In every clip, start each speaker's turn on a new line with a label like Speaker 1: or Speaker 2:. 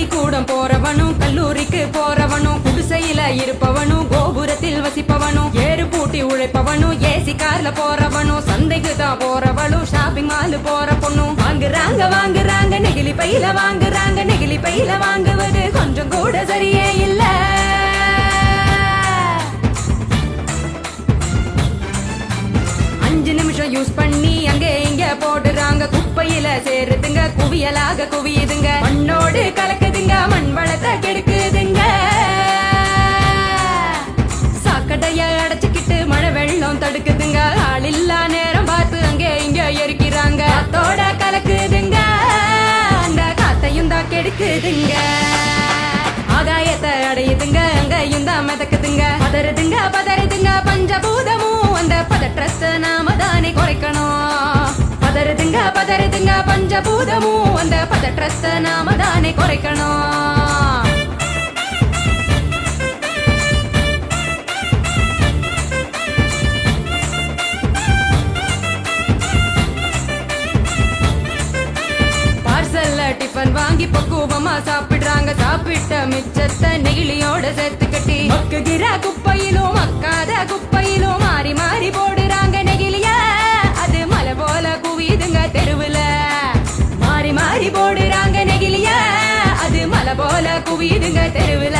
Speaker 1: பள்ளிக்கூடம் போறவனும் கல்லூரிக்கு போறவனும் குடிசையில இருப்பவனும் கோபுரத்தில் வசிப்பவனும் ஏறு பூட்டி உழைப்பவனும் ஏசி கார்ல போறவனும் சந்தைக்கு தான் போறவளும் ஷாப்பிங் மால் போற பொண்ணும் வாங்குறாங்க நெகிழி பையில வாங்குறாங்க நெகிழி பையில வாங்குவது கொஞ்சம் கூட சரியே இல்ல. 5 நிமிஷம் யூஸ் பண்ணி அங்கே இங்க போடுறாங்க குப்பையில சேருதுங்க குவியலாக குவியுதுங்க மண்ணோடு கலக்குதுங்க மண் வளத்தை கெடுக்குதுங்க. சாக்கடைய அடைச்சுக்கிட்டு மழை வெள்ளம் தடுக்குதுங்க ஆள் இல்லா நேரம் பார்த்து அங்கே இங்க எரிக்கிறாங்க காத்தோட கலக்குதுங்க அந்த காத்தையும் தான் கெடுக்குதுங்க. ஆகாயத்தை அடையுதுங்க அங்கையும் தான் மிதக்குதுங்க பதறுதுங்க பஞ்சபூதமும் அந்த பதற்றத்தை நாம தானே குறைக்கணும். பதறுதுங்க பஞ்சபூதமும் அந்த பதற்றத்தை நாம தானே குறைக்கணும். டிஃபன் வாங்கி பக்குவமா சாப்பிடுறாங்க சாப்பிட்ட மிச்சத்தை நெகிழியோட சேர்த்து கட்டி மக்குகிற குப்பையிலும் மக்காத குப்பையிலும் மாறி மாறி போடுறாங்க நெகிழிய அது மலை போல குவியுதுங்க தெருவுல மாறி மாறி போடுறாங்க நெகிழிய அது மலை போல குவியுதுங்க தெருவுல.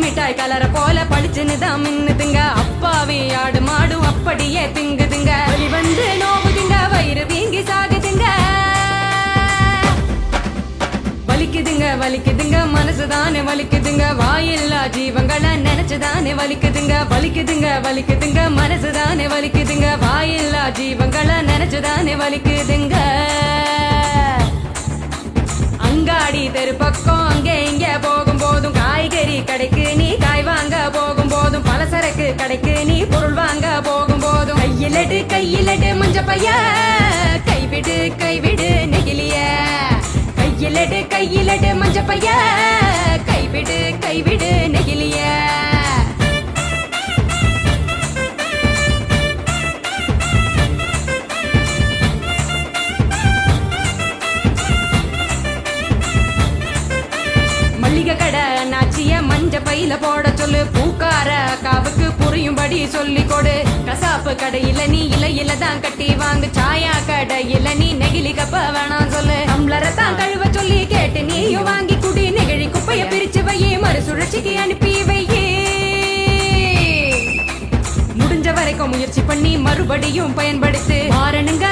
Speaker 1: மிட்டாய் கலர போல பளிச்சுன்னு தான் மின்னுதுங்க அப்பாவி ஆடு மாடும் அப்படியே திங்குதுங்க வலி வந்து நோவுதுங்க வயிறு வீங்கி சாகுதுங்க வலிக்குதுங்க மனசுதானே வலிக்குதுங்க வாயில்லா ஜீவங்களை நினைச்சுதானே வலிக்குதுங்க மனசுதானே வலிக்குதுங்க வாயில்லா ஜீவங்களை நினைச்சுதானே வலிக்குதுங்க. அங்காடி தெரு பக்கம் அங்கே இங்க போகும் போதும் காய்கறி கடைக்கு நீ காய் வாங்க போகும் போதும் பலசரக்கு கடைக்கு நீ பொருள் வாங்க போகும் போதும் கையிலட்டு மஞ்ச பைய கைவிடு நெகிழிய கையிலட்டு மஞ்ச பைய கைவிடு நெகிழிய. கடை நாச்சிய மஞ்ச பையில போட சொல்லு பூக்கார காவுக்கு புரியும்படி சொல்லி கொடு கசாப்பு கடையில நீ இலையில தான் கட்டி வாங்கு சாயா கடையில நீ நெகிழி கப்ப வேணாம் சொல்லு டம்ளரை தான் கழுவ சொல்லி கேட்டு நீயும் வாங்கி குடி நெகிழி குப்பைய பிரிச்சு வையே மறுசுழற்சிக்கு அனுப்பி வையே. முடிஞ்ச வரைக்கும் முயற்சி பண்ணி மறுபடியும் பயன்படுத்து மாறணுங்க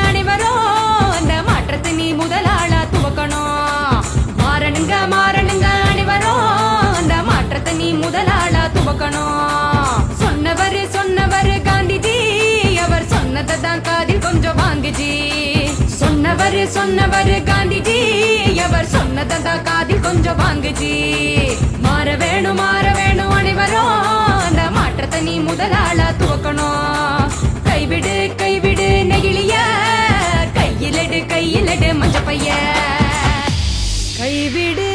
Speaker 1: அனைவரும் அந்த மாற்றத்தை நீ முதலாளா துவக்கணும். மாறணுங்க அனைவரும் அந்த மாற்றத்தை நீ முதலாளா துவக்கணும். சொன்னவர் காந்திஜி அவர் சொன்னதை தான் காதில் கொஞ்சம் வாங்குஜி சொன்னவர் காந்திஜி அவர் சொன்னதை தான் காதில் கொஞ்சம் வாங்குஜி. மாற வேணும் அனைவரும் அந்த மாற்றத்தை நீ முதலாளா துவக்கணும். கைவிடு நெகிழிய கையிலடு மஞ்ச பைய கைவிடு